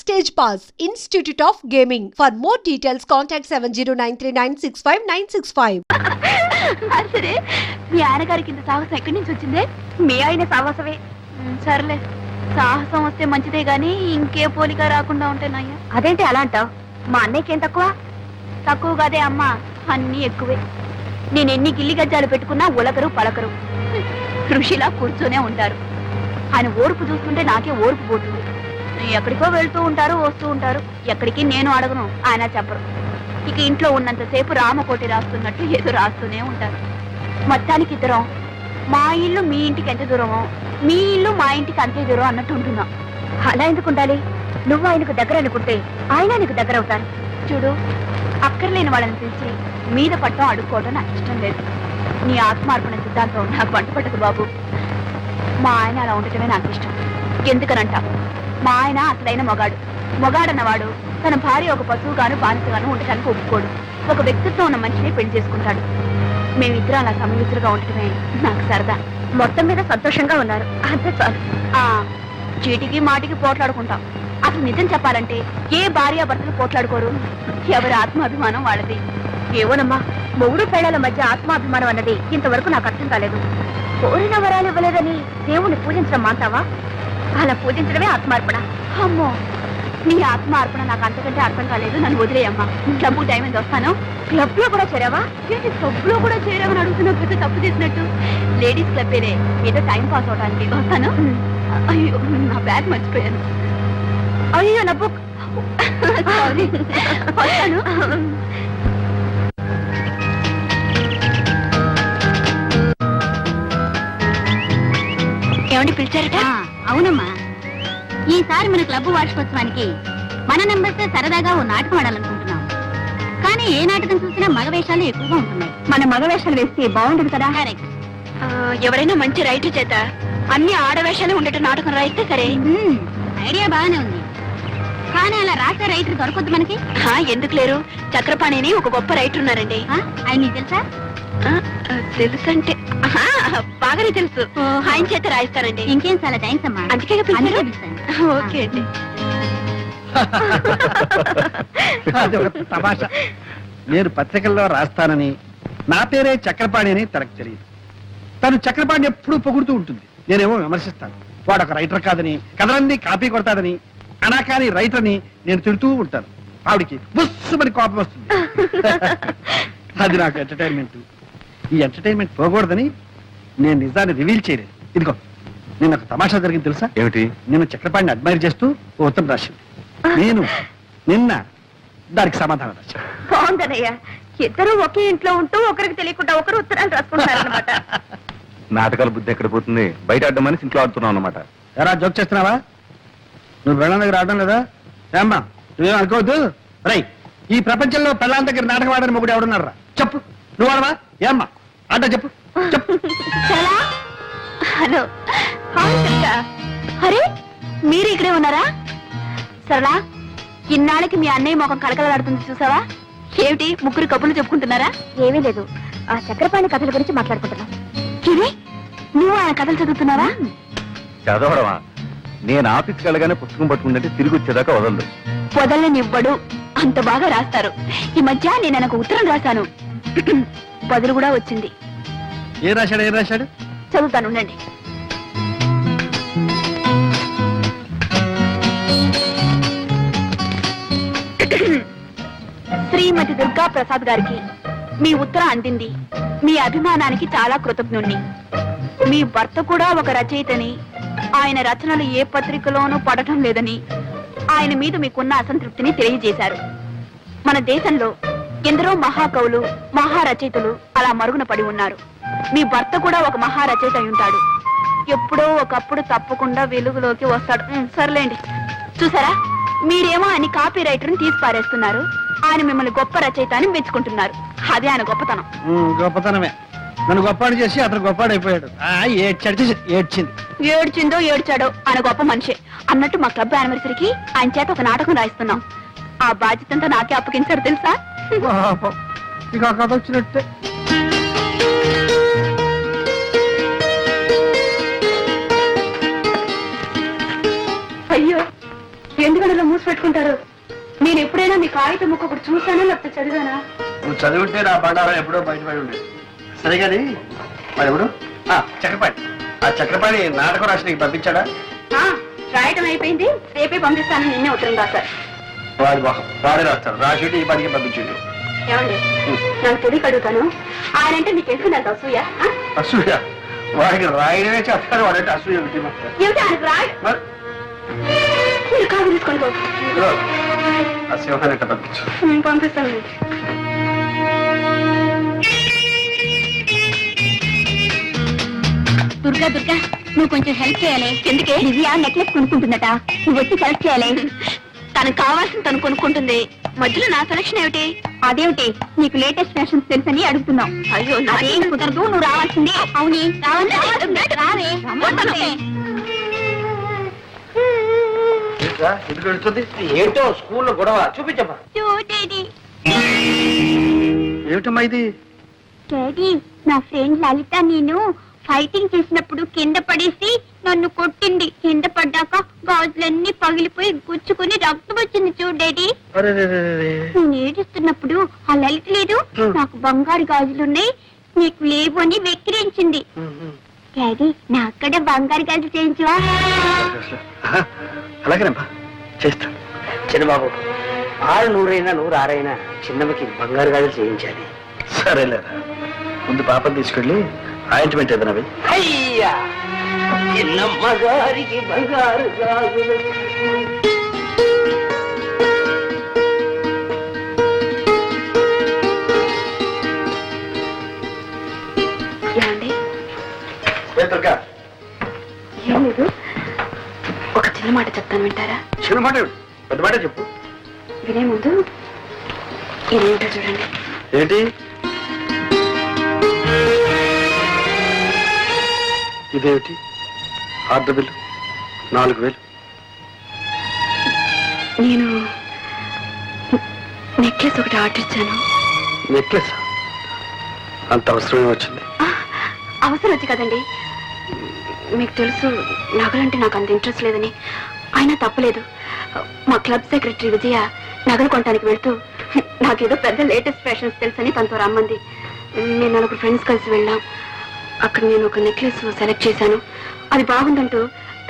Stage Pass, Institute of Gaming. For more details, contact 7093965965. సరే మీ ఆయనగారికి ఇంత సాహసం ఎక్కడి నుంచి వచ్చిందే? మీ ఆయన సాహసమే. సర్లే, సాహసం వస్తే మంచిదే గాని ఇంకే పోలిక రాకుండా ఉంటేనయ్యా. అదేంటి అలా అంటావు? మా అన్నయ్యకేం తక్కువ? తక్కువ కాదే అమ్మా, అన్నీ ఎక్కువే. నేను ఎన్ని గిల్లి గజ్జాలు పెట్టుకున్నా ఉలకరు పలకరు, ఋషిలా కూర్చొనే ఉంటారు. ఆయన ఓర్పు చూస్తుంటే నాకే ఓర్పు పోతుంది. ఎక్కడికో వెళ్తూ ఉంటారు, వస్తూ ఉంటారు. ఎక్కడికి నేను అడగను, ఆయన చెప్పరు. ఇక ఇంట్లో ఉన్నంతసేపు రామకోటి రాస్తున్నట్టు ఏదో రాస్తూనే ఉంటారు. మొత్తానికి ఇద్దరం మా ఇల్లు మీ ఇంటికి ఎంత దూరమో, మీ ఇల్లు మా ఇంటికి అంతే దూరం అన్నట్టు ఉంటున్నాం. అలా ఎందుకు ఉండాలి? నువ్వు ఆయనకు దగ్గర అనుకుంటే ఆయన నీకు దగ్గర అవుతారు. చూడు, అక్కర్లేని వాళ్ళని పిలిచి మీద పట్టం అడుక్కోవడం నాకు ఇష్టం లేదు. నీ ఆత్మార్పణ సిద్ధాంతం నాకు పట్టుపట్టదు బాబు. మా ఆయన అలా ఉండటమే నాకు ఇష్టం. ఎందుకనంట, మా ఆయన అసలైన మొగాడన్నవాడు తన భార్య ఒక పశువుగాను బానిసగాను ఉండటానికి ఒప్పుకోడు. ఒక వ్యక్తిత్వం ఉన్న మనిషిని పెళ్లి చేసుకుంటాడు. మేమిద్దరం అలా సమయుతులుగా ఉండటమే నాకు సరదా. మొత్తం మీద సంతోషంగా ఉన్నారు, అంతే చాలు. చీటికి మాటికి పోట్లాడుకుంటాం. అసలు నిజం చెప్పాలంటే ఏ భార్యాభర్తలు పోట్లాడుకోరు. ఎవరి ఆత్మాభిమానం వాళ్ళది. ఏవోనమ్మా, మొగుడు పేడల మధ్య ఆత్మాభిమానం అన్నది ఇంతవరకు నాకు అర్థం కాలేదు. కోరిన వరాలు ఇవ్వలేదని దేవుణ్ణి పూజించడం మాంటావా? అలా పూజించడమే ఆత్మార్పణ. అమ్మో, నీ ఆత్మార్పణ నాకు అంతకంటే అర్థం కాలేదు. నన్ను వదిలేయమ్మా. క్లబ్ టైం ఎంత వస్తాను? క్లబ్ లో కూడా చేరావా? ఏంటి క్లబ్ లో కూడా చేరావని అడుగుతున్నా? పెద్ద తప్పు చేసినట్టు. లేడీస్ క్లబ్ ఏదో టైం పాస్ అవడానికి వస్తాను. అయ్యో, నా బ్యాగ్ మర్చిపోయాను. అయ్యో, నా బుక్. సారీ, వస్తాను. ఏమండి పిలిచారట? అవునమ్మా, ఈసారి మన క్లబ్ వార్షికోత్సవానికి మన నంబర్స్ సరదాగా ఓ నాటకం ఆడాలనుకుంటున్నాం. కానీ ఏ నాటకం చూసినా మగ వేషాలు ఎక్కువగా ఉంటున్నాయి. మన మగ వేషాలు వేస్తే బాగుండదు కదా? కరెక్ట్. ఎవరైనా మంచి రైటర్ చేత అన్ని ఆడవేషాలు ఉండేట నాటకం రాయిస్తే సరే. ఐడియా బాగానే ఉంది, కానీ అలా రాసే రైటర్ దొరకొద్దు మనకి. ఎందుకు లేరు? చక్రపాణిని ఒక గొప్ప రైటర్ ఉన్నారండి. ఆయన నీకు తెలుసా? తెలుసంటే బాగానే తెలుసు. ఆయన చేత రాయిస్తారండి. ఇంకేం, చాలా థ్యాంక్స్ అమ్మా. అందుకే ఓకే అండి. తమాషా, నేను పత్రికల్లో రాస్తానని నా పేరే చక్రపాణి అని తనకు తెలియదు. తను చక్రపాణి ఎప్పుడూ పొగుడుతూ ఉంటుంది, నేనేమో విమర్శిస్తాను. వాడు ఒక రైటర్ కాదని, కథలన్నీ కాపీ కొడతాదని, అనాకాని రైటర్ అని నేను తిడుతూ ఉంటాను. ఆవిడికి బుస్సుమని కోపం వస్తుంది. అది నాకు ఎంటర్టైన్మెంట్. ఈ ఎంటర్టైన్మెంట్ పోకూడదని నేను నిజాన్ని రివీల్ చేయలేదు. ఇదిగో, నేను ఒక తమాషా జరిగింది తెలుసా? ఏమిటి? నేను చక్రపాణిని అడ్మైర్ చేస్తూ ఓ ఉత్తరం రాసింది. నేను నిన్న దానికి సమాధానం రాశాను. బాగుందనయ్యా, ఇద్దరు ఒకే ఇంట్లో ఉంటూ ఒకరికి తెలియకుండా ఒకరు ఉత్తరాలు రాసుకుంటారన్నమాట. నాటకాల బుద్ధి ఎక్కడ పోతుంది? బయట ఆడమని ఇంట్లో ఆడుతున్నావు అన్నమాట. ఎలా జోక్ చేస్తున్నావా? నువ్వు పెళ్ళాం దగ్గర ఆడడం లేదా? ఏమ్మా, నువ్వేం అనుకోవద్దు. రై, ఈ ప్రపంచంలో పెళ్ళాం దగ్గర నాటకం ఆడని మొగుడు ఎవడున్నారా? చెప్పు. నువ్వు ఆడవా? ఏమ్మా ఆట చెప్పు. చెప్పు. హలో, అరే మీరు ఇక్కడే ఉన్నారా? సరళా, ఇన్నాళ్ళకి మీ అన్నయ్య మొఖం కలకలాడుతుంది చూసావా? ఏమిటి, ముగ్గురు కబుర్లు చెప్పుకుంటున్నారా? ఏమీ లేదు, ఆ చక్రపాణి కథల గురించి మాట్లాడుకుంటున్నాం. నువ్వు ఆయన కథలు చదువుతున్నావా? చదవడమా? నేను ఆఫీస్కి వెళ్ళగానే పుస్తకం పట్టుకుంటే తిరిగి వచ్చేదాకా వదలదు. వదలనివ్వడు, అంత బాగా రాస్తారు. ఈ మధ్య నేను ఆయనకు ఉత్తరం రాశాను, బదులు కూడా వచ్చింది. ఏం రాశాడు? చదువుతాను, ఉండండి. శ్రీమతి దుర్గా ప్రసాద్ గారికి మీ ఉత్తరం అందింది. మీ అభిమానానికి చాలా కృతజ్ఞుణ్ణి. మీ భర్త కూడా ఒక రచయితని, ఆయన రచనలు ఏ పత్రికలోనూ పడటం లేదని, ఆయన మీద మీకున్న అసంతృప్తిని తెలియజేశారు. మన దేశంలో ఎందరో మహాకవులు, మహారచయితలు అలా మరుగున పడి ఉన్నారు. మీ భర్త కూడా ఒక మహారచయిత అయి ఉంటాడు. ఎప్పుడో ఒకప్పుడు తప్పకుండా వెలుగులోకి వస్తాడు. సర్లేండి. చూసారా, మీరేమో ఆయన కాపీ రైటర్ని తీసి పారేస్తున్నారు. ఆయన మిమ్మల్ని గొప్ప రచయిత అని మెచ్చుకుంటున్నారు. అదే ఆయన గొప్పతనం. గొప్పతనమే. నన్ను గొప్పాడు చేసి అతను గొప్పాడైపోయాడు. ఏడ్చిందో ఏడ్చాడో ఆయన గొప్ప మనిషి. అన్నట్టు మా క్లబ్ యానివర్సరీకి ఆయన చేత ఒక నాటకం రాయిస్తున్నాం. ఆ బాధ్యతంతా నాకే అప్పగించారు తెలుసా? ఇక కథ వచ్చినట్టే. అయ్యో, 8 గంటల మూసి పెట్టుకుంటారు? నేను ఎప్పుడైనా మీ కాగితం ముక్క ఒకటి చూసానా లేకపోతే చదివానా? నువ్వు చదివితే నా బండారం ఎప్పుడో బయటపడి ఉండేది. సరే కానీ మరి ఎవడు చక్రపాణి, ఆ చక్రపాణి నాటకం రాసి నీకు పంపించాడా? రాయటం అయిపోయింది, రేపే పంపిస్తాను. నిన్నే ఉత్తరం రాశారు. వాడి మొహం వాడే రాస్తాడు, రాసి ఈ పనికి పంపించండి. ఏమండి, నాకు తెలియక అడుగుతాను, ఆయన అంటే నీకు ఎందుకు నాకు అసూయ? అసూయ? వాడికి రాయడమే చేస్తాడు, వాడంటే అసూయ ఏమిటి? ఏమిటి ఆయనకు రాయ? మరి మీరు కాదు తీసుకోండి బాబు. ఇదిగో, ఆ సింహాన్ని ఎట్ట పంపించు. పంపిస్తాను. దుర్గా దుర్గా, నువ్వు కొంచెం హెల్ప్ చేయాలి. ఎందుకే? దివ్య నెక్లెస్ కొనుక్కుంటుందట, నువ్వు వచ్చి సెలెక్ట్ చేయాలి. తనకు కావాల్సింది తను కొనుక్కుంటుంది, మధ్యలో నా సెలక్షన్ ఏమిటి? అదేమిటి, నీకు లేటెస్ట్ ఫ్యాషన్స్ తెలుసని అడుగుతున్నావు. అయ్యో అదేం కుదరదు, నువ్వు రావాల్సిందే. అవుని ఎందుకు వెళ్తుంది? ఏంటో స్కూల్లో గొడవ, చూపించమ్మా. ఏమిటమ్మా ఇది? డాడీ, నా ఫ్రెండ్ లలిత నేను ఫైటింగ్ చేసినప్పుడు కింద పడేసి నన్ను కొట్టింది. కింద పడ్డాక గాజులన్నీ పగిలిపోయి గుచ్చుకుని రక్తం వచ్చింది చూడు డాడీ. నేను ఏడుస్తున్నప్పుడు ఆ లలిత లేదు, నాకు బంగారు గాజులున్నాయి నీకు లేవు అని వెక్కిరించింది. డాడీ, నా అక్కడ బంగారు గాజులు చేయించవా? అలాగేనమ్మా, చేస్తాను. చిన్నబాబు, 600 100 చిన్నమ్మకి బంగారు గాజులు చేయించాలి. సరేలేరా, ముందు పాపం తీసుకెళ్ళి ఆయింట్మెంట్ ఏదైనా వెయ్యి. అయ్యా, చిన్నమ్మ గారికి బంగారు గాజులు. ఏమండి? దుర్గా, ఏం లేదు, ఒక చిన్న మాట చెప్తాను, వింటారా? చిన్న మాట ఏమిటి? పెద్ద మాట చెప్పు. వినే ముందు ఇదేంటో చూడండి. ఏంటి ఇదేమిటి? Order bill 4000. నేను నెక్లెస్ ఒకటి ఆర్డర్ ఇచ్చాను. నెక్లెస్? అంత అవసరమే వచ్చింది? అవసరం వచ్చి కదండి, మీకు తెలుసు నగలంటే నాకు అంత ఇంట్రెస్ట్ లేదని. అయినా తప్పలేదు, మా క్లబ్ సెక్రటరీ విజయ నగలు కొనడానికి వెళ్తూ నాకేదో పెద్ద లేటెస్ట్ ఫ్యాషన్స్ తెలుసని తనతో రమ్మంది. నేను 4 ఫ్రెండ్స్ కలిసి వెళ్ళాం. అక్కడ నేను ఒక నెక్లెస్ సెలెక్ట్ చేశాను. అది బాగుందంటూ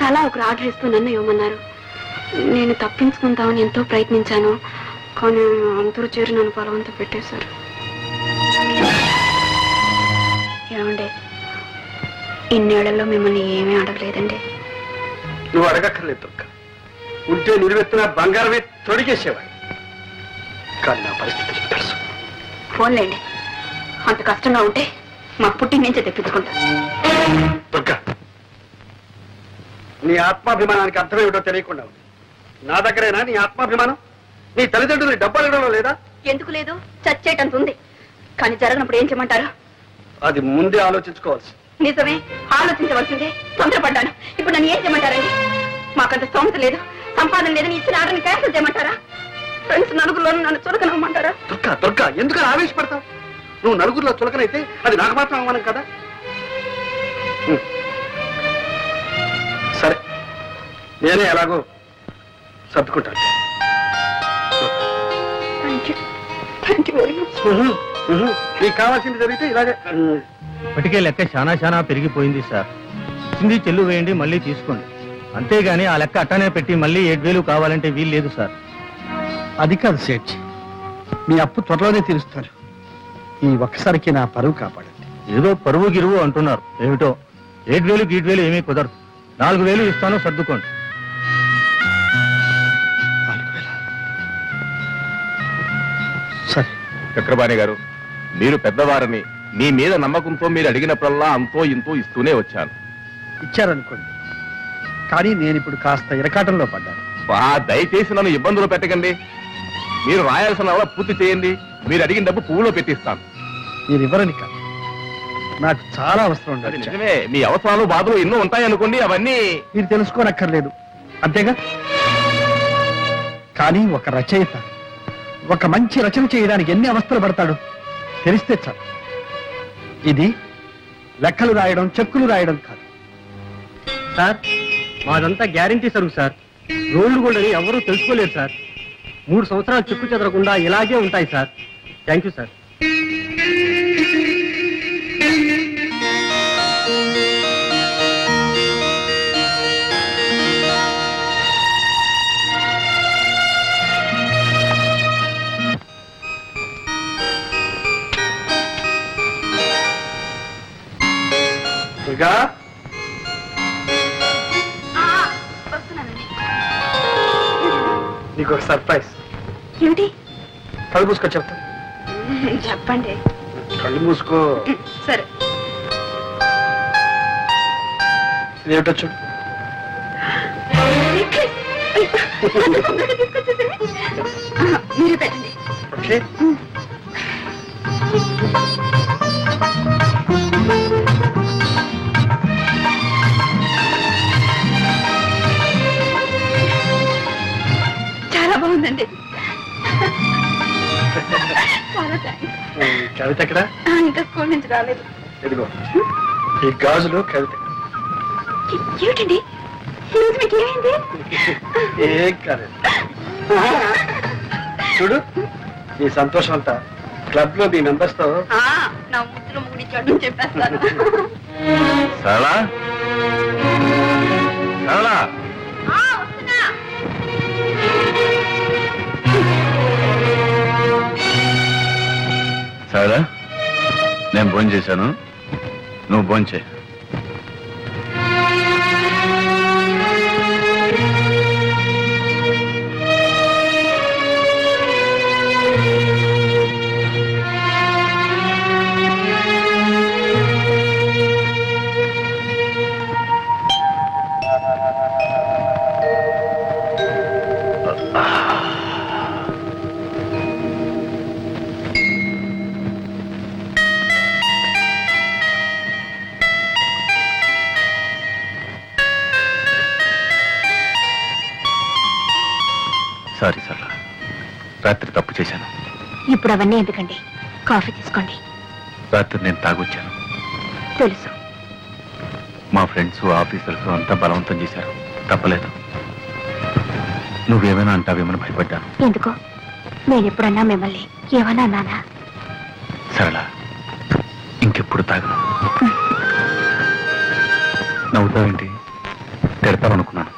తలా ఒకరు ఆర్డర్ ఇస్తూ నన్ను ఇవ్వమన్నారు. నేను తప్పించుకుందామని ఎంతో ప్రయత్నించాను, కానీ అందరూ చేరి నన్ను బలవంతం పెట్టేశారు. ఏమండి, ఇన్నేళ్లలో మిమ్మల్ని ఏమీ అడగలేదండి. నువ్వు అడగక్కర్లేదు దుర్గా, ఉంటే నిలువెత్తున బంగారమే తొడిగేసేవాడి. కానీ నా పరిస్థితి నీకు తెలుసు. ఫోన్లేండి, అంత కష్టంగా ఉంటే మా పుట్టి నుంచే తెప్పించుకుంటా. దుర్గా, నీ ఆత్మాభిమానానికి అర్థమేమిటో తెలియకుండా ఉంది. నా దగ్గరేనా నీ ఆత్మాభిమానం? నీ తల్లిదండ్రులు డబ్బు అడగడంలో లేదా? ఎందుకు లేదు, చచ్చేటంత ఉంది. కానీ జరగనప్పుడు ఏం చేయమంటారు? అది ముందే ఆలోచించుకోవాల్సి. నిజమే, ఆలోచించవలసిందే. తొందరపడ్డాను. ఇప్పుడు నన్ను ఏం చేయమంటారండి? మాకంత స్తోమత లేదు, సంపాదన లేదని ఇచ్చిన ఆర్డర్ని క్యాన్సిల్ చేయమంటారా? ఫ్రెండ్స్ నలుగురిలోనూ నన్ను చులకనమ్మంటారా? దుర్గా దుర్గా, ఎందుకని ఆవేశపడతావు? నువ్వు నలుగురిలో చులకనైతే అది నాకు మాత్రం అవమానం కదా. సరే, నేనే ఎలాగో సర్దుకుంటాను. Thank you very much. నీకు కావాల్సింది జరిగితే ఇలాగే. ఇప్పటికే లెక్క చాలా పెరిగిపోయింది సార్. ఇచ్చింది చెల్లు వేయండి, మళ్ళీ తీసుకోండి. అంతేగాని ఆ లెక్క అట్టనే పెట్టి మళ్ళీ 7000 కావాలంటే వీలు లేదు సార్. అది కాదు సేఠ్, మీ అప్పు త్వరలోనే తీరుస్తారు. ఈ ఒక్కసారికి నా పరువు కాపాడండి. ఏదో పరువు గిరువు అంటున్నారు, ఏమిటో 7000 గీట్వేలు ఏమీ కుదరదు. 4000 ఇస్తాను, సర్దుకోండి. 4000? సరే. చక్రపాణి గారు, మీరు పెద్దవారని మీ మీద నమ్మకంతో మీరు అడిగినప్పుడల్లా అంతో ఇంతో ఇస్తూనే వచ్చాను. ఇచ్చారనుకోండి, కానీ నేను ఇప్పుడు కాస్త ఇరకాటంలో పడ్డాను. దయచేసి నన్ను ఇబ్బందులు పెట్టకండి. మీరు రాయాల్సిన అలా పూర్తి చేయండి. మీరు అడిగిన డబ్బు పువ్వులో పెట్టిస్తాను. మీరు ఇవ్వరని కాదు, నాకు చాలా అవసరం అది ఉండదు. నిజమే, మీ అవసరాలు బాధలు ఎన్నో ఉంటాయనుకోండి, అవన్నీ మీరు తెలుసుకోనక్కర్లేదు, అంతేగా. కానీ ఒక రచయిత ఒక మంచి రచన చేయడానికి ఎన్ని అవస్థలు పడతాడు తెలిస్తే చాలు. ఇది లెక్కలు రాయడం, చెక్కులు రాయడం కాదు. సార్, మాదంతా గ్యారంటీ సరుకు సార్. రోల్డ్ గోల్డ్ అని ఎవరూ తెలుసుకోలేరు సార్. 3 సంవత్సరాలు చెక్కు చెదరకుండా ఇలాగే ఉంటాయి sir. Thank you sir. Durga, వస్తున్నానండి. నీకు ఒక సర్ప్రైజ్. ఏమిటి? కళ్ళు మూసుకో చెప్తా. చెప్పండి. కళ్ళు మూసుకో. సరే. ఇదేమిటో చూడు. మీరు పెట్టండి. ఓకే. చాలా బాగుందండి. చాలా థ్యాంక్స్. కవిత ఎక్కడ? ఇంకా స్కూల్ నుంచి రాలేదు. ఇదిగో ఈ గాజులు కవిత. ఏమిటండి ఈరోజు మీకు ఏమైంది? ఏం కాలేదు. చూడు, ఈ సంతోషం అంతా క్లబ్ లో మీ మెంబర్స్ తో. నా ముద్దులో ముగిడిచాడు చెప్పేస్తాను. సరళా, సరళా, వస్తున్నా. సరళా, నేను భోజనం చేశాను, నువ్వు భోజనం చేయి. సారీ సరళా, రాత్రి తప్పు చేశాను. ఇప్పుడు అవన్నీ ఎందుకండి? కాఫీ తీసుకోండి. రాత్రి నేను తాగొచ్చాను. తెలుసు. మా ఫ్రెండ్స్ ఆఫీసర్స్ అంతా బలవంతం చేశారు, తప్పలేదు. నువ్వేమైనా అంటావేమని భయపడ్డాను. ఎందుకో నేను ఎప్పుడన్నా మిమ్మల్ని ఏమన్నా అన్నానా? సరళ, ఇంకెప్పుడు తాగను. నవ్వుతావేంటి? తిడతావనుకున్నాను.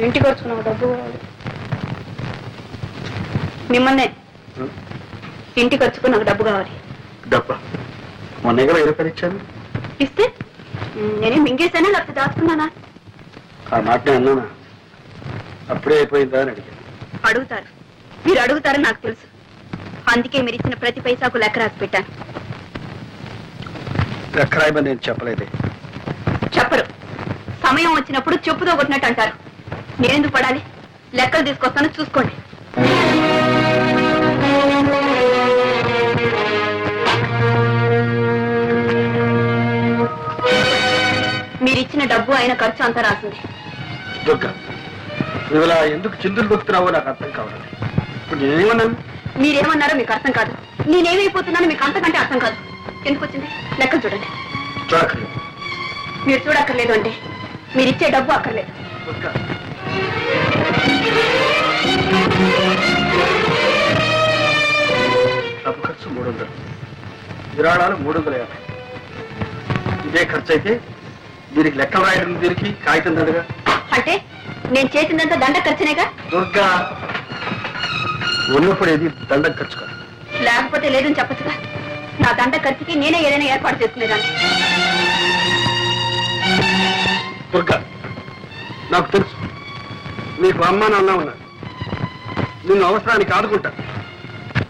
ఇంటికి వచ్చుకున్నావు డబ్బు మిమ్మల్నే. ఇంటికి వచ్చుకు నాకు డబ్బు కావాలి. డబ్బా? మొన్న కూడా 20 రూపాయలు ఇచ్చాను. ఇస్తే నేనే మింగేశానా లేకపోతే దాచుకున్నానా? ఆ మాట నేను అన్నానా? అప్పుడే అయిపోయిందా అని అడిగాను. అడుగుతారు, మీరు అడుగుతారని నాకు తెలుసు. అందుకే మీరు ఇచ్చిన ప్రతి పైసాకు లెక్క రాసి పెట్టాను. ఎక్కడాయమని నేను చెప్పలేదే. చెప్పరు. సమయం వచ్చినప్పుడు చెప్పుతో కొట్టినట్టు అంటారు. నేనెందుకు పడాలి? లెక్కలు తీసుకొస్తాను, చూసుకోండి. మీరిచ్చిన డబ్బు అయిన ఖర్చు అంతా రాసింది. దుర్గా, నువ్వు ఇలా ఎందుకు చిందులు దొక్కుతున్నావో నాకు అర్థం కావాలి. ఇప్పుడు నేనేమన్నాను? మీరేమన్నారో మీకు అర్థం కాదు, నేనేమైపోతున్నానో మీకు అంతకంటే అర్థం కాదు. ఎందుకు వచ్చింది? లెక్కలు చూడండి. చూడక్కర్లేదు. మీరు చూడక్కర్లేదు అంటే మీరిచ్చే డబ్బు అక్కర్లేదు. దుర్గా, డబ్బు ఖర్చు 300, విరాళాలు 350. ఇదే ఖర్చు అయితే దీనికి లెక్కలు రాయడం, దీనికి కాగితం దండగా. అంటే నేను చేసిందంతా దండ ఖర్చునేగా? దుర్గా, ఉన్నప్పుడు ఏది దండం ఖర్చు కాదు. లేకపోతే లేదని చెప్పచ్చుగా. నా దండ ఖర్చుకి నేనే ఏదైనా ఏర్పాటు చేసుకునేదాన్ని. దుర్గా, నాకు తెలుసు నీకు అమ్మ నాన్న ఉన్నారు. నిన్ను అవసరానికి ఆదుకుంటా.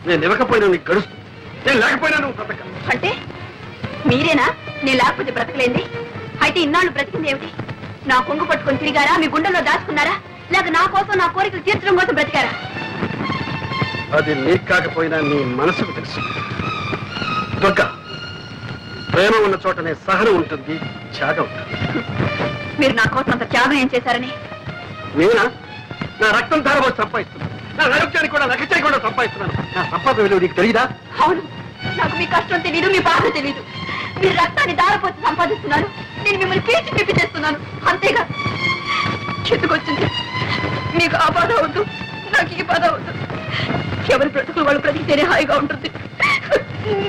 నేను ఇవ్వకపోయినా నీకు గడుస్తు, నేను లేకపోయినా నువ్వు బ్రతక. అంటే మీరేనా నేను లేకపోతే బ్రతకలేంది? అయితే ఇన్నాళ్ళు బ్రతికింది ఏమిటి? నా కొంగు పట్టుకొని తిరిగారా? మీ గుండెల్లో దాచుకున్నారా? లేక నా కోసం నా కోరికలు తీర్చడం కోసం బ్రతికారా? అది నీకు కాకపోయినా నీ మనసుకు తెలుసు. దుర్గా, ప్రేమ ఉన్న చోటనే సహనం ఉంటుంది, త్యాగం ఉంటుంది. మీరు నా కోసం అంత త్యాగం ఏం చేశారని? నేనా? నా రక్తం ధారపోసి సంపాదిస్తున్నాను, నా ఆరోగ్యానికి కూడా లెక్క చేయకుండా సంపాదిస్తున్నాను. నా సంపాదన విలువ నీకు తెలియదా? అవును, నాకు మీ కష్టం తెలీదు, మీ బాధ తెలీదు. మీరు రక్తాన్ని దారపోసి సంపాదిస్తున్నారు, నేను మిమ్మల్ని పీల్చి పిప్పి చేస్తున్నాను, అంతేగా. చెట్టుకొచ్చింది, మీకు ఆ బాధ వద్దు, నాకు ఈ బాధ వద్దు. ఎవరి బ్రతుకులు వాళ్ళు బ్రతికితేనే హాయిగా ఉంటుంది,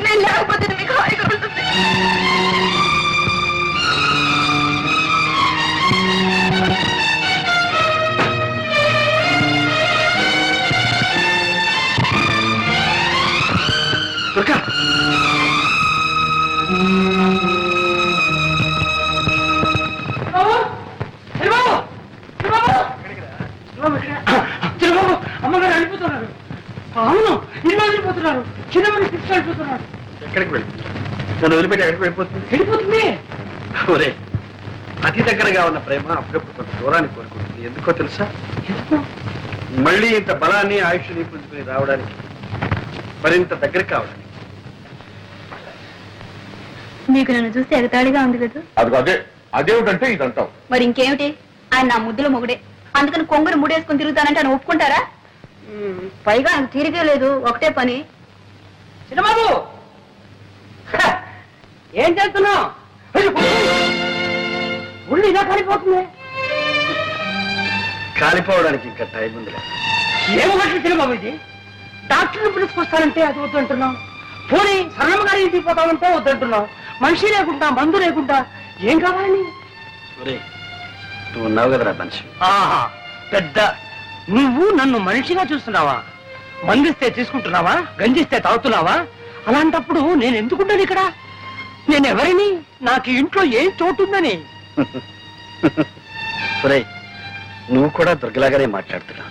నేను లేకపోతే మీకు హాయిగా ఉంటుంది. దుర్గా, చిన్నబాబు అమ్మగారు వెళ్ళిపోతున్నారు. అవును, ఇల్లు వెళ్ళిపోతున్నారు. చిన్నమ్మని తీసుకెళ్ళిపోతున్నారు. ఎక్కడికి వెళ్ళిపోతుంది? నన్ను వదిలిపెట్టి ఎక్కడికి వెళ్ళిపోతుంది? వెళ్ళిపోతుంది. ఒరే, అతి దగ్గరగా ఉన్న ప్రేమ అప్పుడప్పుడు కొంత దూరాన్ని కోరుకుంటుంది. ఎందుకో తెలుసా? మళ్ళీ ఇంత బలాన్ని ఆయుష్ని పుంజుకుని రావడానికి, మరింత దగ్గర కావడానికి. మీకు నన్ను చూస్తే ఎగతాళిగా ఉంది కదా. అది అదే అదేమిటంటే ఇదంటావు. మరి ఇంకేమిటి, ఆయన నా ముద్దుల మొగుడే, అందుకని కొంగురు ముడేసుకుని తిరుగుతానంటే ఆయన ఒప్పుకుంటారా? పైగా ఆయన తీరిగే లేదు, ఒకటే పని. చిన్నబాబు ఏం చేస్తున్నావు? ఒళ్ళు ఇలా కాలిపోతుంది. కాలిపోవడానికి ఇంకా టైం ఉందిలే. ఏం మాటలు చిన్నబాబు ఇది? డాక్టర్ని పిలుచుకొస్తానంటే అది వద్దంటున్నావు. పోనీ సన్నమ్మ గారి ఇంటికి పోతామంటే వద్దంటున్నావు. మనిషి లేకుండా, మందు లేకుండా ఏం కావాలని? ఒరే, నువ్వు ఉన్నావు కదరా మనిషి. ఆహా, పెద్ద నువ్వు నన్ను మనిషిగా చూస్తున్నావా? మందిస్తే తీసుకుంటున్నావా? గంజిస్తే తాగుతున్నావా? అలాంటప్పుడు నేను ఎందుకుంటాను ఇక్కడ? నేను ఎవరిని? నాకు ఇంట్లో ఏం చోటుందని? ఒరే, నువ్వు కూడా దుర్గలాగానే మాట్లాడుతున్నావు.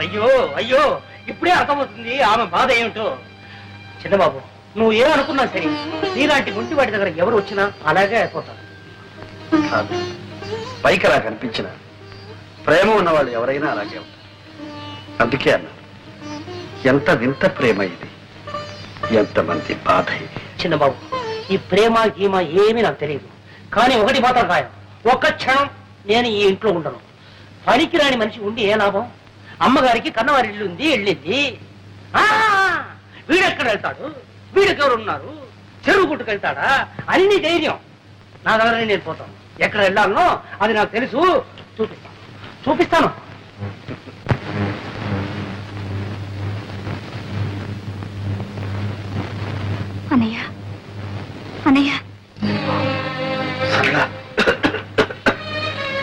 అయ్యో అయ్యో, ఇప్పుడే అర్థమవుతుంది ఆమె బాధ ఏమిటో. చిన్నబాబు, నువ్వు ఏమనుకున్నా సరే, నీలాంటి గుంటివాడి దగ్గర ఎవరు వచ్చినా అలాగే అయిపోతారు. కాదు, పైకి అలా కనిపించిన ప్రేమ ఉన్నవాళ్ళు ఎవరైనా అలాగే ఉంటారు. అందుకే అన్నా, ఎంత వింత ప్రేమ ఇది, ఎంతమంది బాధ ఇది. చిన్నబాబు, ఈ ప్రేమ గీమ ఏమీ నాకు తెలియదు. కానీ ఒకటి మాత్రం ఖాయం, ఒక్క క్షణం నేను ఈ ఇంట్లో ఉండను. పనికిరాని మనిషి ఉండి ఏ లాభం? అమ్మగారికి కన్నవారి ఇల్లు ఉంది, వెళ్ళింది. వీడెక్కడ వెళ్తాడు? వీడికెవరు ఉన్నారు? చెరువు గుట్టుకెళ్తాడా? అన్ని ధైర్యం నా దగ్గర. నేను పోతాను, ఎక్కడ వెళ్ళాలనో అది నాకు తెలుసు. చూపిస్తాను. అన్నయ్య, అన్నయ్య, సరళ,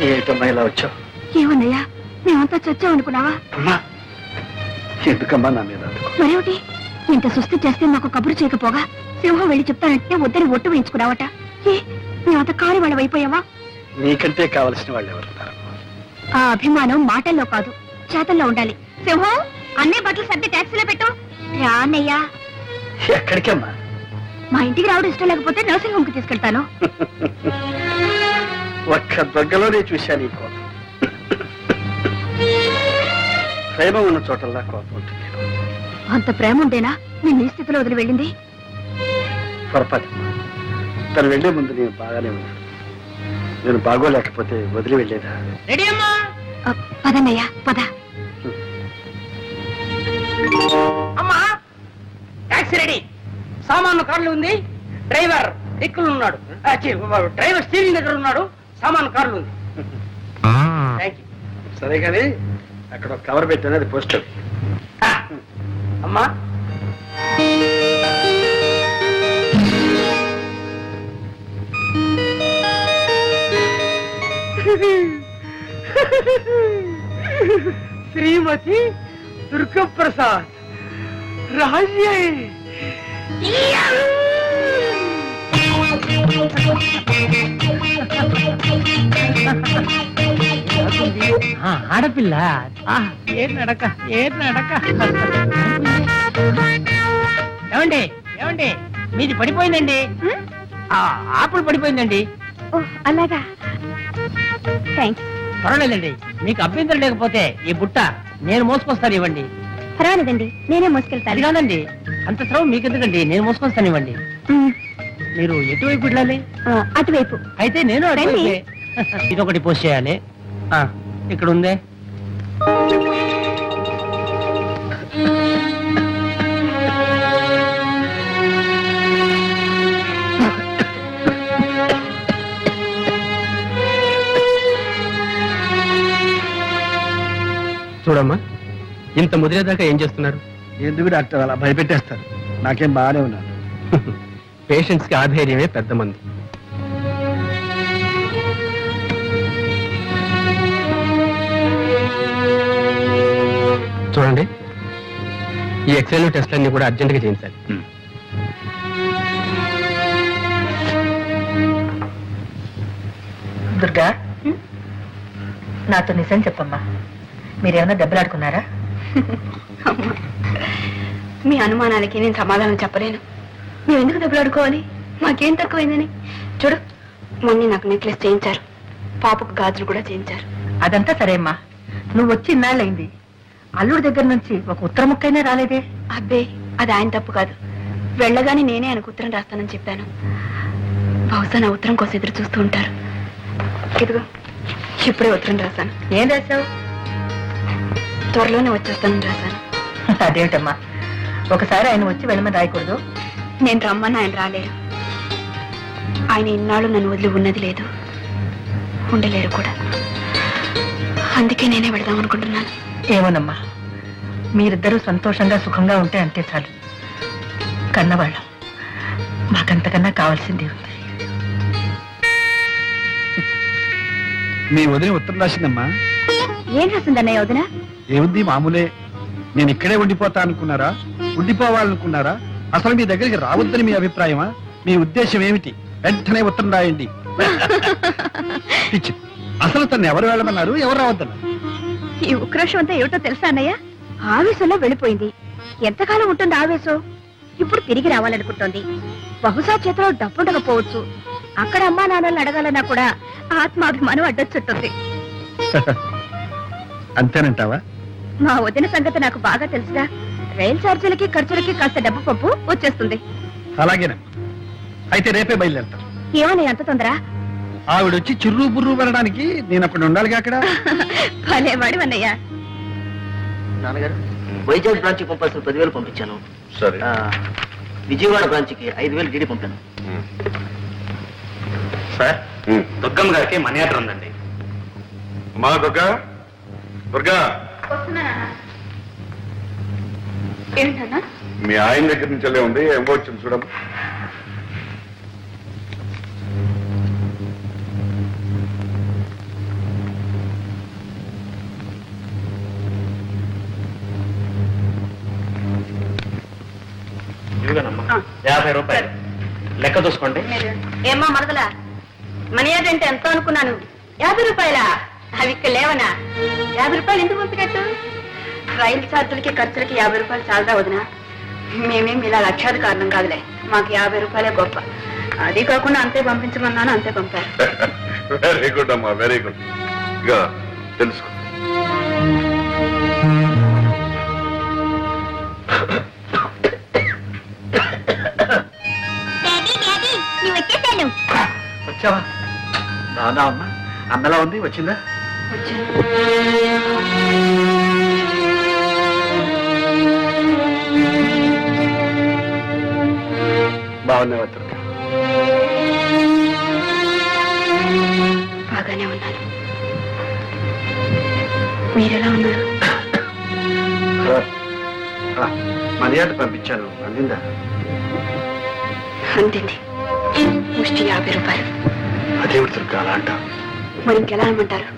ఏమిటమ్మా ఇలా వచ్చావు? ఏమన్నయ్యా, మేమంతా చచ్చామనుకున్నావా? అమ్మా, ఎందుకమ్మా నా మీద అందుకో? మరేమిటి, ఇంత సుస్థి చేస్తే నాకు కబురు చేయకపోగా సింహం వెళ్ళి చెప్తానంటే వద్దని ఒట్టు వేయించుకున్నావట. ఏ, మేమంత కాని వాళ్ళం అయిపోయావా? నీకంటే కావలసిన వాళ్ళు ఎవరున్నారు? ఆ అభిమానం మాటల్లో కాదు, చేతల్లో ఉండాలి. సింహం, అన్నీ బట్టలు సర్ది ట్యాక్సీలో పెట్టు. రా అన్నయ్యా. ఎక్కడికమ్మా? మా ఇంటికి రావడం ఇష్టం లేకపోతే నర్సింగ్ హోమ్ కి తీసుకెళ్తాను. ఒక్క దొగ్గలోనే చూశాను ఈ కోపం. ప్రేమ ఉన్న చోటల్లా కోపం ఉంటుంది. అంత ప్రేమ ఉంటేనా నేను ఈ స్థితిలో వదిలి వెళ్ళింది? పొరపాటు. తను వెళ్లే ముందు నేను బాగానే ఉన్నాను. నేను బాగోలేకపోతే వదిలి వెళ్ళేదా? రెడీ అమ్మా? పదన్నయ్యా, పద. అమ్మా, టాక్సీ రెడీ. సామాను కార్లు ఉంది, డ్రైవర్ దిక్కులు ఉన్నాడు. డ్రైవర్ స్టీరింగ్ దగ్గర ఉన్నాడు, సామాను కార్లు ఉంది. Thank you. సరే కానీ అక్కడ ఒక కవర్ పెట్టాను, అది పోస్ట్. అమ్మా, శ్రీమతి దుర్గప్రసాద్ రాజ్య. ఆడపిల్ల ఏ నడక, ఏ నడక. ఏమండి, ఏమండి, మీది పడిపోయిందండి. ఆపులు పడిపోయిందండి. అలాగా, థ్యాంక్స్. పర్వాలేదండి, మీకు అభ్యంతరం లేకపోతే ఈ బుట్ట నేను మోసుకొస్తాను, ఇవ్వండి. పర్వాలేదండి, నేనే మోసుకెళ్తాను. అది కాదండి, అంత శ్రమ మీకెందుకండి, నేను మోసుకొస్తాను, ఇవ్వండి. మీరు ఎటువైపు వెళ్ళాలి? అటువైపు. అయితే నేను అటువైపే. ఇదొకటి పోస్ట్ చేయాలి. ఇక్కడ ఉందే. చూడమ్మా, ఇంత ముదిరేదాకా ఏం చేస్తున్నారు? ఎందుకు డాక్టర్ అలా భయపెట్టేస్తారు? నాకేం బాగానే ఉన్నాను. పేషెంట్స్ కి ఆధైర్యమే పెద్ద మంది. చూడండి, ఈ ఎక్స్రేలు టెస్ట్లన్నీ కూడా అర్జెంటుగా చేయించాలి. దుర్గా, నాతో నిజం చెప్పమ్మా, మీరేమన్నా దెబ్బలాడుకున్నారా? మీ అనుమానాలకి నేను సమాధానం చెప్పలేను. మేము ఎందుకు దెబ్బలాడుకోవాలి? మాకేం తక్కువైందని. చూడు, మొన్న నాకు నెక్లెస్ చేయించారు, పాపకు గాజులు కూడా చేయించారు. అదంతా సరే అమ్మా, నువ్వు వచ్చి ఇన్నాళ్ళయింది, అల్లుడి దగ్గర నుంచి ఒక ఉత్తర ముక్కైనా రాలేదే? అబ్బే, అది ఆయన తప్పు కాదు. వెళ్ళగానే నేనే ఆయనకు ఉత్తరం రాస్తానని చెప్పాను. బహుశా నా ఉత్తరం కోసం ఎదురు చూస్తూ ఉంటారు. ఇదిగో, ఇప్పుడే ఉత్తరం రాశాను. ఏం రాశావు? త్వరలోనే వచ్చేస్తానని రాశాను. అదేమిటమ్మా, ఒకసారి ఆయన వచ్చి వెళ్ళమని రాయకూడదు? నేను రమ్మని ఆయన రాలేరు. ఆయన ఇన్నాళ్ళు నన్ను వదిలి ఉన్నది లేదు, ఉండలేరు కూడా. అందుకే నేనే వెళదాం అనుకుంటున్నాను. ఏమోనమ్మా, మీరిద్దరూ సంతోషంగా సుఖంగా ఉంటే అంతే చాలు. కన్నవాళ్ళం, మాకంతకన్నా కావాల్సింది ఉంది. మీ వదిన ఉత్తరం రాసిందమ్మా. ఏం రాసిందన్నయ్య వదిన? ఏముంది, మామూలే. నేను ఇక్కడే ఉండిపోతా అనుకున్నారా? ఉండిపోవాలనుకున్నారా? అసలు మీ దగ్గరికి రావద్దని మీ అభిప్రాయమా? మీ ఉద్దేశం ఏమిటి? వెంటనే ఉత్తరం రాయండి. పిచ్చి. అసలు తను ఎవరు వెళ్ళమన్నారు, ఎవరు రావద్దన్నారు? ఈ ఉక్రోషం అంతా ఏమిటో తెలుసా అన్నయ్య? ఆవేశంలో వెళ్ళిపోయింది. ఎంతకాలం ఉంటుంది ఆవేశం? ఇప్పుడు తిరిగి రావాలనుకుంటోంది. బహుశా చేతిలో డబ్బుండకపోవచ్చు. అక్కడ అమ్మా నాన్నల్ని అడగాలన్నా కూడా ఆత్మాభిమానం అడ్డొచ్చుంటుంది. అంతేనంటావా? మా వదిన సంగతి నాకు బాగా తెలుసుగా. రైలు ఛార్జీలకి ఖర్చులకి కాస్త డబ్బు పప్పు వచ్చేస్తుంది. అలాగేనమ్మా, అయితే రేపే బయలుదేరతాను. ఏమని అంత తొందర? ఆవిడొచ్చి చిర్రు బుర్రు పడడానికి నేను అక్కడ ఉండాలిగా. అక్కడ భలేవాడు అన్నయ్య. నాన్నగారు, వైజాగ్ బ్రాంచ్ కి పంపాల్సిన 10,000 పంపించాను. సరే. విజయవాడ బ్రాంచ్ కి 5,000 డీడీ పంపాను. సార్, దుర్గమ్మ గారికి మనీ ఆర్డర్ ఉందండి. మా దుర్గా, దుర్గా, ఏంటన్నా? మీ ఆయన దగ్గర నుంచి వెళ్ళే ఉంది, ఏమో వచ్చింది చూడమ్మా. ఇదిగోనమ్మా, 50 రూపాయలు లెక్క చూసుకోండి. ఏమ్మా మరదలా, మనీ ఆర్డర్ అంటే ఎంతో అనుకున్నాను. 50 రూపాయలా? అవి ఇక్కడ లేవనా? 50 రూపాయలు ఎందుకు పంపినట్టు? రైలు ఛార్జీలకి ఖర్చులకి 50 రూపాయలు చాలదా వదినా? మేమేం ఇలా లక్షాది కారణం కాదులే. మాకు 50 రూపాయలే గొప్ప. అది కాకుండా అంతే పంపించమన్నాను, అంతే పంపారు. వెరీ గుడ్ అమ్మా, వెరీ గుడ్. ఇక తెలుసుకో. వచ్చావా? బాగున్నా అమ్మా? అన్నలా ఉంది, వచ్చిందా? బాగున్నావా దుర్గా? బాగానే ఉన్నాను. మీరెలా ఉన్నారు? మనీ ఆర్డర్ పంపించాను, అందిందా? అంతండి, ముష్టి 50 రూపాయలు. అదేమిటి దుర్గా అలా అంటావు? మరి ఇంకెలా అనమంటారు?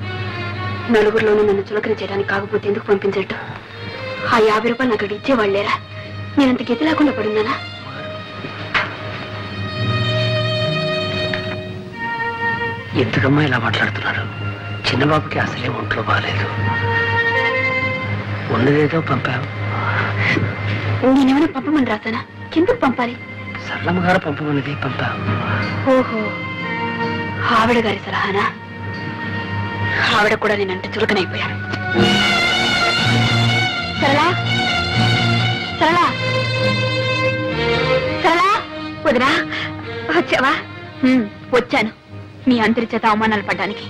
నలుగురిలోనూ నన్ను చులకన చేయడానికి కాకపోతే ఎందుకు పంపించట్టు? ఆ 50 రూపాయలు నాకు అక్కడ ఇచ్చేవాళ్ళేరా? నేనంత గతి లేకుండా పడున్నానా? ఎందుకమ్మా ఇలా మాట్లాడుతున్నారు? చిన్నబాబుకి అసలే ఒంట్లో బాగాలేదు. ఉన్నదేదో పంపావు. నేనేమైనా పంపమని రాసానా? ఎందుకు పంపాలి? సరళమ్మ గారు పంపమన్నది పంపావు. ఓహో, ఆవిడ గారి సలహానా? ఆవిడ కూడా నేనంటే చులకనైపోయాను. సరళా, సరళా, సరళా, వదినా వచ్చావా? వచ్చాను. మీ అందరి చేత అవమానాలు పడ్డానికి.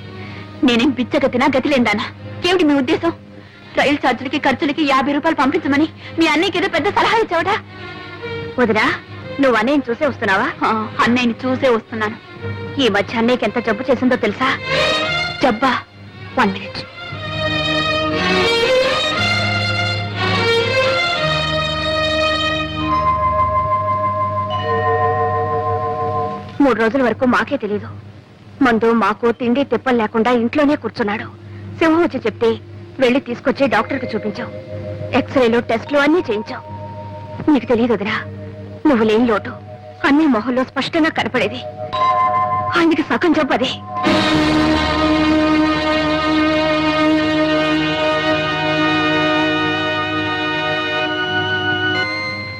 నేనేం బిచ్చగతినా, గతిలేందానా? ఏమిటి మీ ఉద్దేశం? రైలు ఛార్జీలకి ఖర్చులకి 50 రూపాయలు పంపించమని మీ అన్నయ్యకి ఏదో పెద్ద సలహా ఇచ్చావట. వదినా, నువ్వు అన్నయ్యని చూసే వస్తున్నావా? అన్నయ్యని చూసే వస్తున్నాను. ఈ మధ్య అన్నయ్యకి ఎంత జబ్బు చేసిందో తెలుసా? జబ్బా? 1 minute. 3 రోజుల వరకు మాకే తెలీదు. మందు మాకు తిండి తిప్పలు లేకుండా ఇంట్లోనే కూర్చున్నాడు. సింహం వచ్చి చెప్తే వెళ్ళి తీసుకొచ్చి డాక్టర్కి చూపించావు. ఎక్స్రేలు టెస్టులు అన్నీ చేయించావు. నీకు తెలియదు వదినా, నువ్వు లేని లోటు అన్ని మొహంలో స్పష్టంగా కనపడేది. ఆయనకి సగం జబ్బు అదే.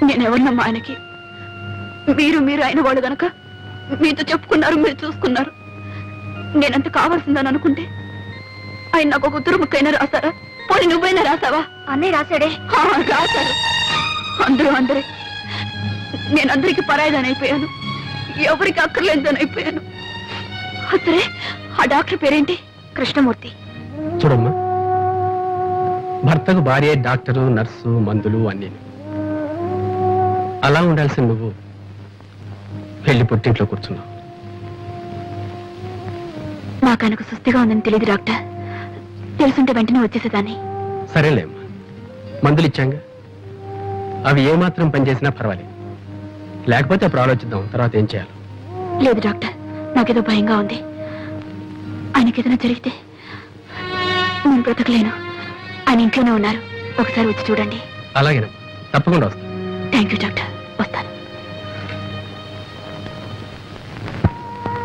నేనెవరినమ్మా ఆయనకి? మీరు అయిన వాళ్ళు గనక మీతో చెప్పుకున్నారు, మీరు చూసుకున్నారు. నేనంత కావాల్సిందని అనుకుంటే ఆయన నాకు ఒక ఉత్తర ముక్కైనా రాస్తారా? పోనీ నువ్వైనా రాసావా? అన్నీ రాశాడే. రాశారు అందరే. నేనందరికి పరాయిదాని అయిపోయాను, ఎవరికి అక్కర్లేదని అయిపోయాను. సరే, ఆ డాక్టర్ పేరేంటి? కృష్ణమూర్తి. చూడమ్మా, భర్తకు భార్య డాక్టరు, నర్సు, మందులు అన్నీ. అలా ఉండాల్సిన నువ్వు వెళ్ళి పుట్టింట్లో కూర్చున్నావు. నాకు ఆయనకు సుస్థిగా ఉందని తెలియదు డాక్టర్. తెలుసుంటే వెంటనే వచ్చేసేదాన్ని. సరేలేమ్మా, మందులు ఇచ్చాంగా, అవి ఏమాత్రం పనిచేసినా పర్వాలేదు. లేకపోతే అప్పుడు ఆలోచిద్దాం తర్వాత ఏం చేయాలి. లేదు డాక్టర్, నాకేదో భయంగా ఉంది. ఆయనకేదైనా జరిగితే నేను బ్రతకలేను. ఆయన ఇంట్లోనే ఉన్నారు, ఒకసారి వచ్చి చూడండి. అలాగేనమ్మా, తప్పకుండా వస్తాను. థ్యాంక్ యూ డాక్టర్, వస్తాను.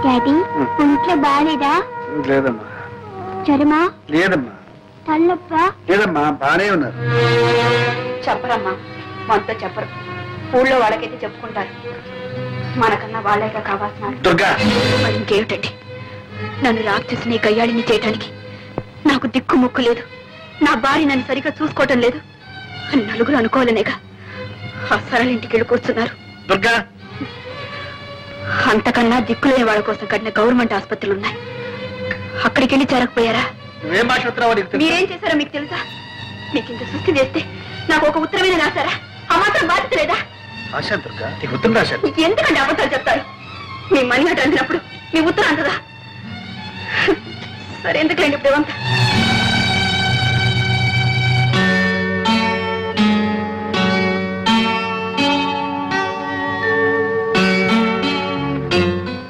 డాడీ, ఇంట్లో బాగాలేదా? లేదమ్మా. జ్వరమా? లేదమ్మా. తలనొప్పా? లేదమ్మా, బానే ఉన్నారు. చెప్పరమ్మా, మనతో చెప్పరు. ఊళ్ళో వాళ్ళకైతే చెప్పుకుంటారు, మనకన్నా వాళ్ళేగా కావాల్సిన. దుర్గా, మరి ఇంకేమిటండి, నన్ను రాక్షసిని గయ్యాళిని చేయటానికి నాకు దిక్కు ముక్కు లేదు. నా భార్య నన్ను సరిగ్గా చూసుకోవటం లేదు అని నలుగురు అనుకోవాలనేగా ఆ సరళ ఇంటికి వెళ్ళి కూర్చున్నారు. దుర్గా, అంతకన్నా దిక్కులేని వాళ్ళ కోసం కట్టిన గవర్నమెంట్ ఆసుపత్రులు ఉన్నాయి, అక్కడికి వెళ్ళి చేరకపోయారా? నువ్వేం మాట్లాడుతున్నావో నీకు తెలుసా? మీరేం చేశారో మీకు తెలుసా? మీకు ఇంత సృష్టి చేస్తే నాకు ఒక ఉత్తరమైన రాశారా? ఆ మాత్రం బాధ్యత లేదా? ఆశా దుర్గా, నీకు ఉత్తరం రాశాను. మీకు ఎందుకంటే అబద్ధాలు చెప్తారు? మీ మనీ అటు అందినప్పుడు మీ ఉత్తరం అంతదా? సరే, ఎందుకులేండి ఇప్పుడు ఇవంతా.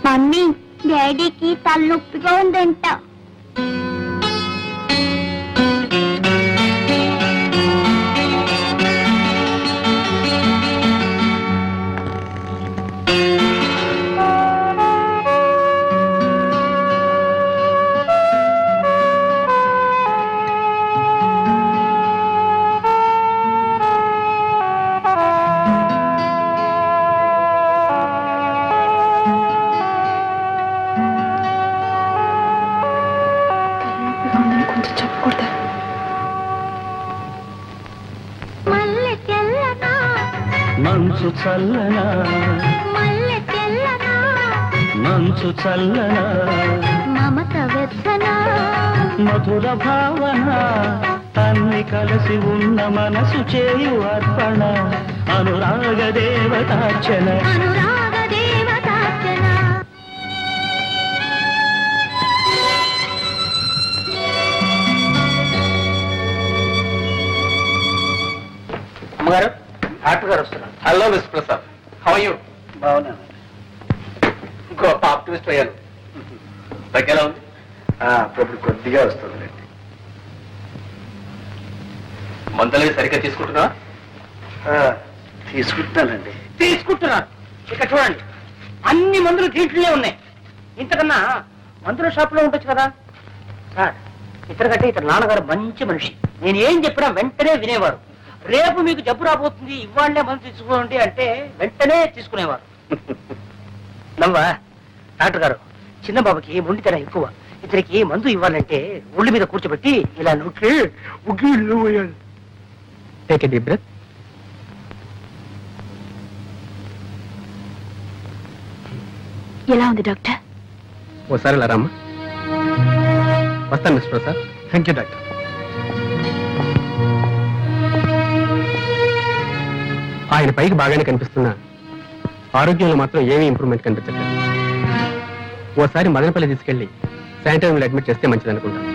మమ్మీ, డాడీకి తలనొప్పిగా ఉందంట. కొంచెం చెప్పకూడదా? మంచు చల్లనా, మంచు చల్లనా, మమత వెచ్చన మధుర భావన, అన్ని కలిసి ఉన్న మనసు చేయు అర్పణ, అనురాగ దేవతార్చన. అనురాగ దేవతార్చన. అమ్మగారు, డాక్టర్ గారు వస్తున్నారు. Hello miss Prasad, how you? బాగున్నాను. గొప్ప ఆప్టిమిస్ట్ అయ్యాను. దగ్గర ఉంది. అప్పుడు కొద్దిగా వస్తుంది. మందులు సరిగ్గా తీసుకుంటున్నా? తీసుకుంటానండి. తీసుకుంటున్నారు. ఇక్కడ చూడండి, అన్ని మందులు దీంట్లోనే ఉన్నాయి. ఇంతకన్నా మందుల షాప్ లో ఉండొచ్చు కదా సార్. ఇతరుకంటే ఇతర నాన్నగారు మంచి మనిషి. నేను ఏం చెప్పినా వెంటనే వినేవారు. రేపు మీకు జబ్బు రాబోతుంది, ఇవాళ్లే మందు తీసుకోండి అంటే వెంటనే తీసుకునేవారు. నవ్వా డాక్టర్ గారు, చిన్న బాబుకి మొండితనం ఎక్కువ. ఇతనికి మందు ఇవ్వాలంటే ఒళ్ళు మీద కూర్చోబెట్టి ఇలా నోట్లు ఉగ్గిళ్ళు పోయాలి. Take a deep breath. ఎలా ఉంది డాక్టర్? ఓసారి ఇలా రామ్మా. వస్తాను miss Prasad. Thank you doctor. ఆయన పైకి బాగానే కనిపిస్తున్నా ఆరోగ్యంలో మాత్రం ఏమీ ఇంప్రూవ్మెంట్ కనిపించట్లేదు. ఓసారి మదనపల్లి తీసుకెళ్లి శానిటోరియంలో అడ్మిట్ చేస్తే మంచిది అనుకుంటాను.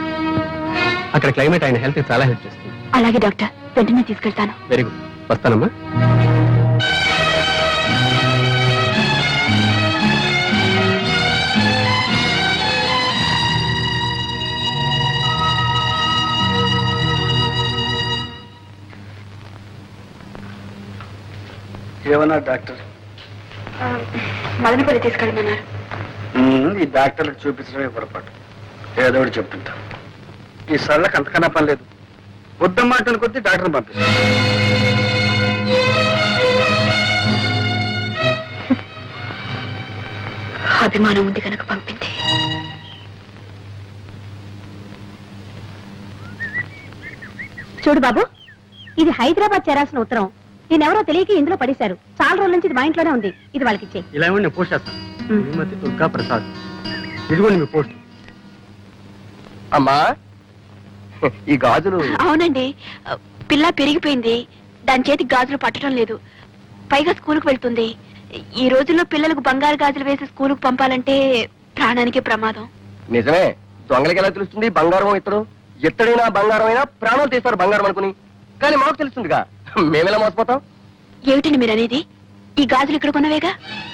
అక్కడ క్లైమేట్ ఆయన హెల్త్ చాలా హెల్ప్ చేస్తుంది. అలాగే డాక్టర్, వెంటనే తీసుకెళ్తాను. వెరీ గుడ్, వస్తానమ్మా. ఏమన్నా డాక్టర్? మదనపల్లి తీసుకెళ్ళమన్నారు. ఈ డాక్టర్లకు చూపించడమే పొరపాటు. ఏదో ఒకటి చెప్తుంటా. ఈ సళ్ళకి అంతకన్నా పని లేదు. వద్దమ్మాటను కొద్దీ డాక్టర్ని పంపిస్తాను. అభిమానం ఉంది కనుక పంపింది. చూడు బాబు, ఇది హైదరాబాద్ చేరాల్సిన ఉత్తరం. నేనెవరో తెలియక ఇందులో పడేశారు. చాలా రోజుల నుంచి ఇది మా ఇంట్లోనే ఉంది. ఇది వాళ్ళకి ఇచ్చే. ఇలా ఇవ్వండి, నేను పోస్ట్ చేస్తాను. శ్రీమతి దుర్గా ప్రసాద్. ఇదిగోండి మీ పోస్ట్. అమ్మా, ఈ గాజులు అవునండి, పిల్ల పెరిగిపోయింది. దాని చేతికి గాజులు పట్టడం లేదు. పైగా స్కూల్కి వెళ్తుంది. ఈ రోజుల్లో పిల్లలకు బంగారు గాజులు వేసి స్కూలుకు పంపాలంటే ప్రాణానికి ప్రమాదం. నిజమే. దొంగలకి ఎలా తెలుస్తుంది బంగారం ఇతడు? ఎత్తడైనా బంగారం అయినా ప్రాణాలు తీస్తారు బంగారం అనుకుని. కానీ మాకు తెలుస్తుందిగా, మేమెలా మోసపోతాం? ఏమిటండి మీరు అనేది? ఈ గాజులు ఇక్కడ కొన్నవేగా?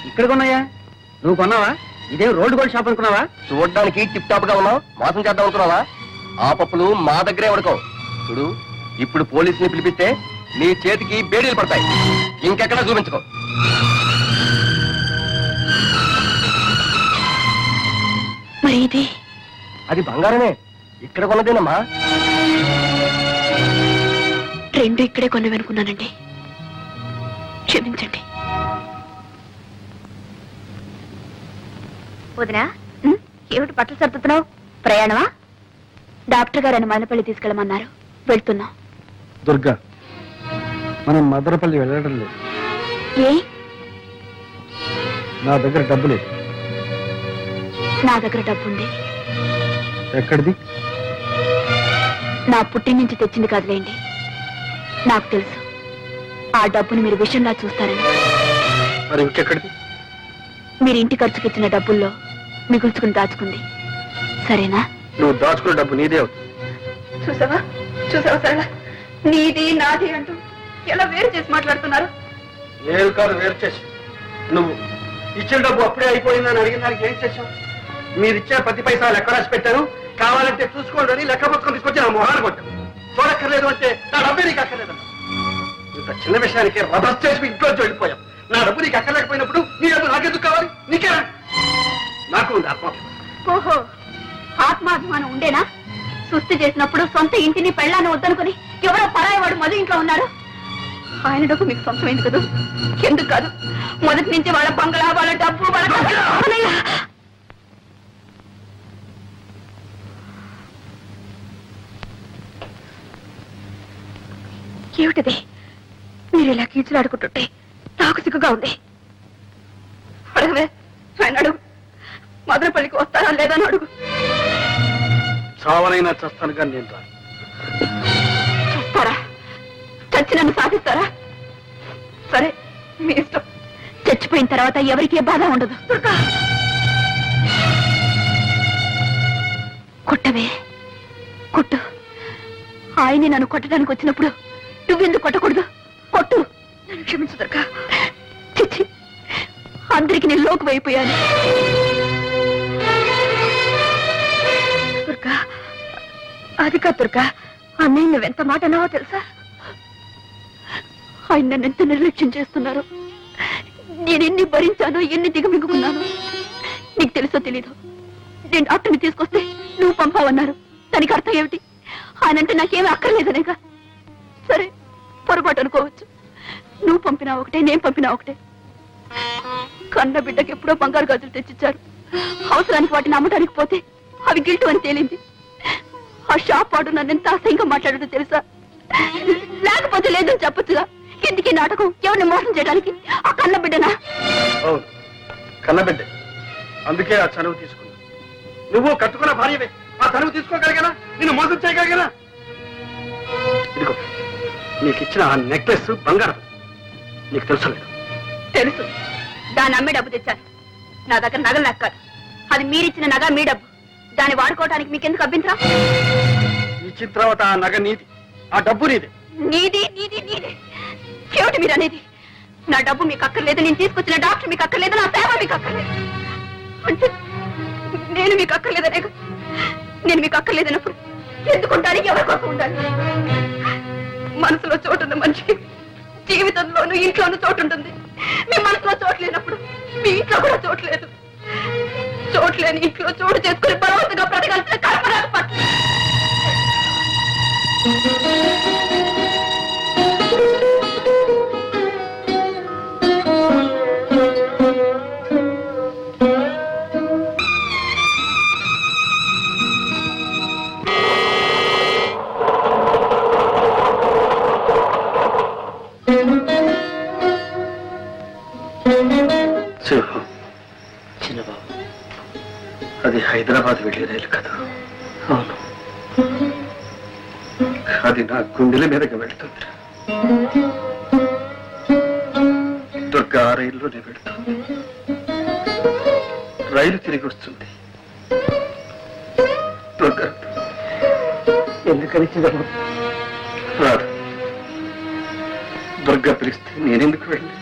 ఇక్కడ కొన్నాయా? నువ్వు కొన్నావా? ఇదేం రోడ్డు గోల్డ్ షాప్ అనుకున్నావా? చూడడానికి టిప్ టాప్ గా ఉన్నావు, మోసం చేద్దాం అనుకున్నావా? ఆ పప్పులు మా దగ్గరే ఉడకవు. చూడు, ఇప్పుడు పోలీసుని పిలిపిస్తే నీ చేతికి బేడీలు పడతాయి. ఇంకెక్కడా చూపించుకో. మరి ఇది? అది బంగారమే, ఇక్కడ కొన్నదేనమ్మా. రెండు ఇక్కడే కొన్నవనుకున్నానండి, క్షమించండి. వదినా, ఏమిటి బట్టలు సర్దుతున్నావు? ప్రయాణమా? డాక్టర్ గారు అని మదనపల్లి తీసుకెళ్ళమన్నారు, వెళ్తున్నాం. దుర్గా, మనం మదనపల్లి వెళ్ళడం లేదు. ఏ? నా దగ్గర డబ్బు లేదు. నా దగ్గర డబ్బుంది. ఎక్కడిది? నా పుట్టిన నుంచి తెచ్చింది కాదులేండి. నాకు తెలుసు ఆ డబ్బుని మీరు విషయంలా చూస్తారని. మరి ఇంకెక్కడిది? మీరు ఇంటి ఖర్చుకి ఇచ్చిన డబ్బుల్లో మిగుల్చుకుని దాచుకుంది. సరేనా? నువ్వు దాచుకున్న డబ్బు నీదే అవుతుంది. చూసావా చూసావా సరళ, నీది నాది అంటూ ఎలా వేరు చేసి మాట్లాడుతున్నారు. నేను కాదు వేరు చేసి, నువ్వు ఇచ్చిన డబ్బు అప్పుడే అయిపోయిందని అడిగిన దానికి ఏం చేశావు? మీరు ఇచ్చే ప్రతి పైసా లెక్క రాసి పెట్టారు. కావాలంటే చూసుకోండి అని లెక్క పుస్తకం తీసుకొచ్చి నా మొహాన్ని కొట్టాను. చూడక్కర్లేదు అంటే నా డబ్బే నీకు అక్కర్లేదన్నా. ఇంత చిన్న విషయానికి రథస్ చేసి ఇంట్లో వెళ్ళిపోయాం. నా డబ్బు నీకు అక్కర్లేకపోయినప్పుడు నీ డబ్బు నాకెందుకు కావాలి? నీకే నాకు ఉంది ఆత్మాభిమానం. ఓహో, ఆత్మాభిమానం ఉండేనా? సుస్థి చేసినప్పుడు సొంత ఇంటిని పెళ్ళాన్ని వద్దనుకుని ఎవరో పరాయవాడు మధు ఇంట్లో ఉన్నారు. ఆయన డబ్బు మీకు సొంతమైంది కదా? ఎందుకు కాదు? మొదటి నుంచి వాళ్ళ బంగళా, వాళ్ళ డబ్బు, వాళ్ళ ఏమిటది? మీరు ఇలా కీచులాడుకుంటుంటే నాకు సిగ్గుగా ఉంది. అడగవే, ఆయన అడుగు. మదనపల్లికి వస్తారా లేదా అని అడుగు. చావనైనా చస్తాను కానీ నేను రాను. చూస్తారా? చచ్చి నన్ను సాధిస్తారా? సరే, మీ ఇష్టం. చచ్చిపోయిన తర్వాత ఎవరికీ బాధ ఉండదు. కొట్టవే, కొట్టు. ఆయన్ని నన్ను కొట్టడానికి వచ్చినప్పుడు నువ్వెందుకు కొట్టకూడదు? కొట్టు. నన్ను క్షమించు దుర్గా. చిచ్చి, అందరికి నేను లోకు అయిపోయాను. దుర్గా, అది కాదు దుర్గా. అన్నయ్య నువ్వెంత మాట అన్నావో తెలుసా? ఆయన నన్ను ఎంత నిర్లక్ష్యం చేస్తున్నారు. నేను ఎన్ని భరించానో, ఎన్ని దిగమిగుకున్నాను. నీకు తెలుసో తెలీదు. నేను డాక్టర్ని తీసుకొస్తే నువ్వు పంపావన్నారు. దానికి అర్థం ఏమిటి? ఆయనంటే నాకేమీ అక్కర్లేదనేగా. సరే, పొరపాటు అనుకోవచ్చు. నువ్వు పంపినా ఒకటే, నేను పంపినా ఒకటే. కన్న బిడ్డకి ఎప్పుడో బంగారు గాజులు తెచ్చిచ్చారు. అవసరానికి వాటిని అమ్మడానికి పోతే అవి గిల్టు అని తేలింది. ఆ షాప్ వాడు నన్ను ఎంత అసహ్యంగా మాట్లాడటో తెలుసా? లేకపోతే లేదని చెప్పొచ్చుగా. ఎందుకీ నాటకం? ఎవరిని మోసం చేయడానికి? ఆ కన్న బిడ్డనా? అవును, కన్నబిడ్డ. అందుకే ఆ చనువు తీసుకున్నా. నువ్వు కట్టుకున్న భార్యవే. ఆ చనువు తీసుకోగలిగానా? నిన్ను మోసం చేయగలిగానా? ఇదిగో, నీకు ఇచ్చిన ఆ నెక్లెస్ బంగారం. నీకు తెలుసు లేదు? తెలుసు. దాన్ని అమ్మే డబ్బు తెచ్చాను. నా దగ్గర నగలు నాకు కాదు. అది మీరిచ్చిన నగ, మీ డబ్బు. దాన్ని వాడుకోవడానికి మీకెందుకు అభ్యంతరం? ఇచ్చిన తర్వాత ఆ నగ నీది, ఆ డబ్బు నీది. నీది నీది నీది ఏమిటి మీరు అనేది? నా డబ్బు మీకు అక్కర్లేదు, నేను తీసుకొచ్చిన డాక్టర్ మీకు అక్కర్లేదు, నా సేవ మీకు అక్కర్లేదు అంటే నేను మీకు అక్కర్లేదనే? నేను మీకు అక్కర్లేదన్నప్పుడు ఎందుకుంటాను? ఎవరి కోసం ఉండాలి? మనసులో చోటున్న మనిషికి జీవితంలోనూ ఇంట్లోనూ చోటు ఉంటుంది. మీ మనసులో చోటు లేనప్పుడు మీ ఇంట్లో కూడా చోటు లేదు. చోటు లేని ఇంట్లో చోటు చేసుకుని బలవంతంగా బ్రతకాల్సిన కల్పన పట్ల చిన్నబాబు, అది హైదరాబాద్ వెళ్ళే రైలు కదా? అవును, అది నా గుండెల మీదకి వెళ్తుంది. దుర్గా ఆ రైల్లోనే వెళ్తుంది. రైలు తిరిగి వస్తుంది. దుర్గా ఎందుకని చిన్నబాబు రాదు. దుర్గా పిలిస్తే నేనెందుకు వెళ్ళి